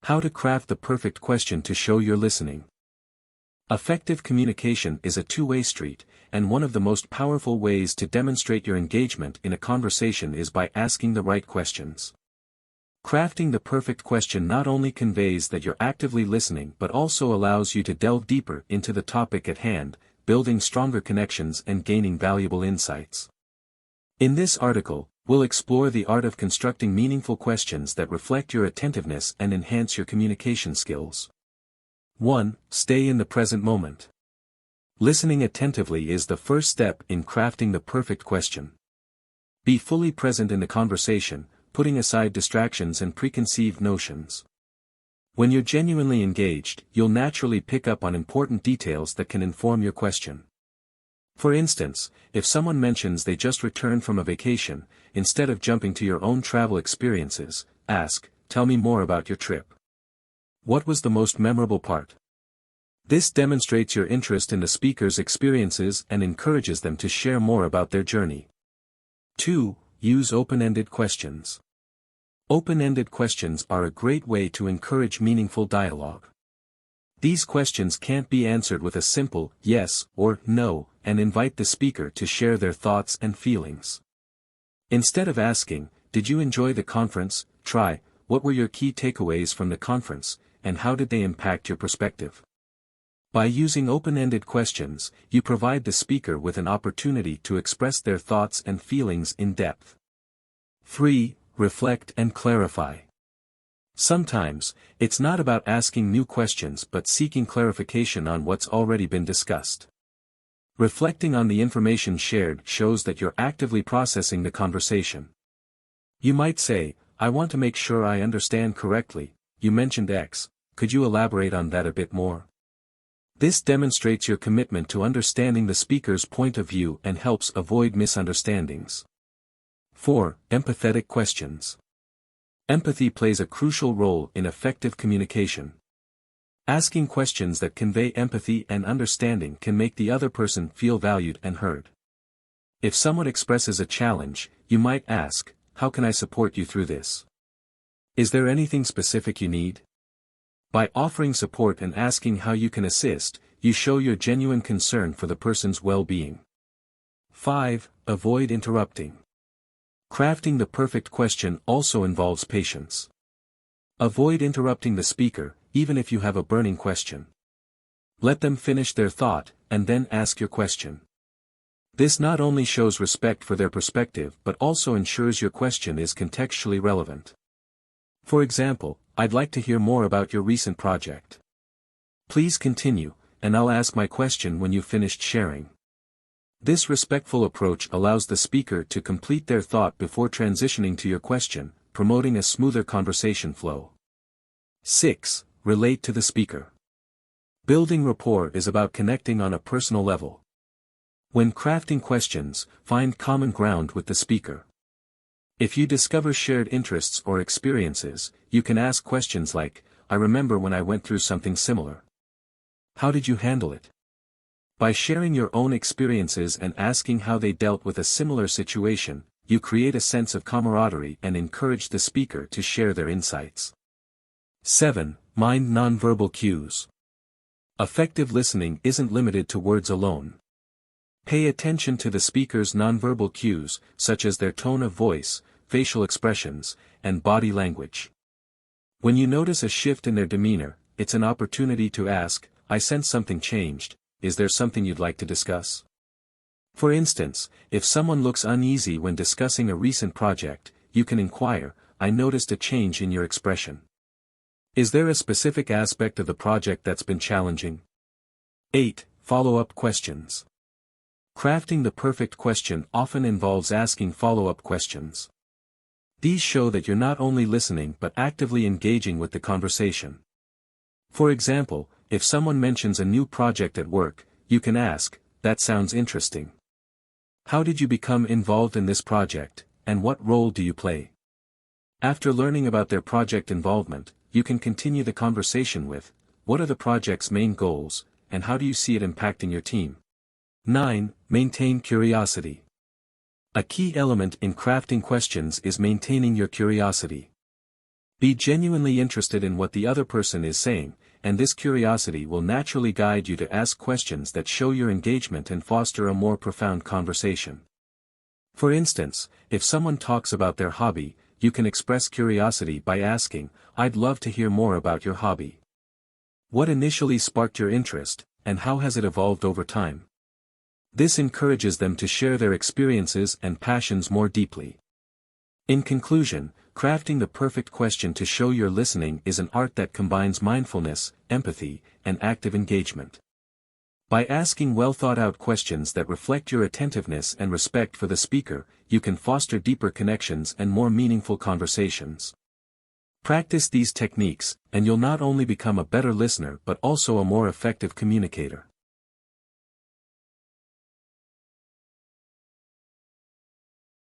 How to craft the perfect question to show you're listening. Effective communication is a two-way street, and one of the most powerful ways to demonstrate your engagement in a conversation is by asking the right questions. Crafting the perfect question not only conveys that you're actively listening but also allows you to delve deeper into the topic at hand, building stronger connections and gaining valuable insights. In this article, we'll explore the art of constructing meaningful questions that reflect your attentiveness and enhance your communication skills. 1. Stay in the present moment. Listening attentively is the first step in crafting the perfect question. Be fully present in the conversation, putting aside distractions and preconceived notions. When you're genuinely engaged, you'll naturally pick up on important details that can inform your question. For instance, if someone mentions they just returned from a vacation, instead of jumping to your own travel experiences, ask, "Tell me more about your trip. What was the most memorable part?" This demonstrates your interest in the speaker's experiences and encourages them to share more about their journey. 2. Use open-ended questions. Open-ended questions are a great way to encourage meaningful dialogue. These questions can't be answered with a simple yes or no, and invite the speaker to share their thoughts and feelings. Instead of asking, "Did you enjoy the conference?" try, "What were your key takeaways from the conference, and how did they impact your perspective?" By using open-ended questions, you provide the speaker with an opportunity to express their thoughts and feelings in depth. 3. Reflect and clarify. Sometimes, it's not about asking new questions but seeking clarification on what's already been discussed. Reflecting on the information shared shows that you're actively processing the conversation. You might say, "I want to make sure I understand correctly, you mentioned X, could you elaborate on that a bit more?" This demonstrates your commitment to understanding the speaker's point of view and helps avoid misunderstandings. 4. Empathetic questions. Empathy plays a crucial role in effective communication. Asking questions that convey empathy and understanding can make the other person feel valued and heard. If someone expresses a challenge, you might ask, "How can I support you through this? Is there anything specific you need?" By offering support and asking how you can assist, you show your genuine concern for the person's well-being. 5. Avoid interrupting. Crafting the perfect question also involves patience. Avoid interrupting the speaker, even if you have a burning question. Let them finish their thought, and then ask your question. This not only shows respect for their perspective but also ensures your question is contextually relevant. For example, "I'd like to hear more about your recent project. Please continue, and I'll ask my question when you've finished sharing." This respectful approach allows the speaker to complete their thought before transitioning to your question, promoting a smoother conversation flow. 6. Relate to the speaker. Building rapport is about connecting on a personal level. When crafting questions, find common ground with the speaker. If you discover shared interests or experiences, you can ask questions like, "I remember when I went through something similar. How did you handle it?" By sharing your own experiences and asking how they dealt with a similar situation, you create a sense of camaraderie and encourage the speaker to share their insights. 7. Mind nonverbal cues. Effective listening isn't limited to words alone. Pay attention to the speaker's nonverbal cues, such as their tone of voice, facial expressions, and body language. When you notice a shift in their demeanor, it's an opportunity to ask, "I sense something changed. Is there something you'd like to discuss?" For instance, if someone looks uneasy when discussing a recent project, you can inquire, "I noticed a change in your expression. Is there a specific aspect of the project that's been challenging?" 8. Follow-up questions. Crafting the perfect question often involves asking follow-up questions. These show that you're not only listening but actively engaging with the conversation. For example, if someone mentions a new project at work, you can ask, "That sounds interesting. How did you become involved in this project, and what role do you play?" After learning about their project involvement, you can continue the conversation with, "What are the project's main goals, and how do you see it impacting your team?" 9. Maintain curiosity. A key element in crafting questions is maintaining your curiosity. Be genuinely interested in what the other person is saying, and this curiosity will naturally guide you to ask questions that show your engagement and foster a more profound conversation. For instance, if someone talks about their hobby, you can express curiosity by asking, "I'd love to hear more about your hobby. What initially sparked your interest, and how has it evolved over time?" This encourages them to share their experiences and passions more deeply. In conclusion, crafting the perfect question to show you're listening is an art that combines mindfulness, empathy, and active engagement. By asking well-thought-out questions that reflect your attentiveness and respect for the speaker, you can foster deeper connections and more meaningful conversations. Practice these techniques, and you'll not only become a better listener but also a more effective communicator.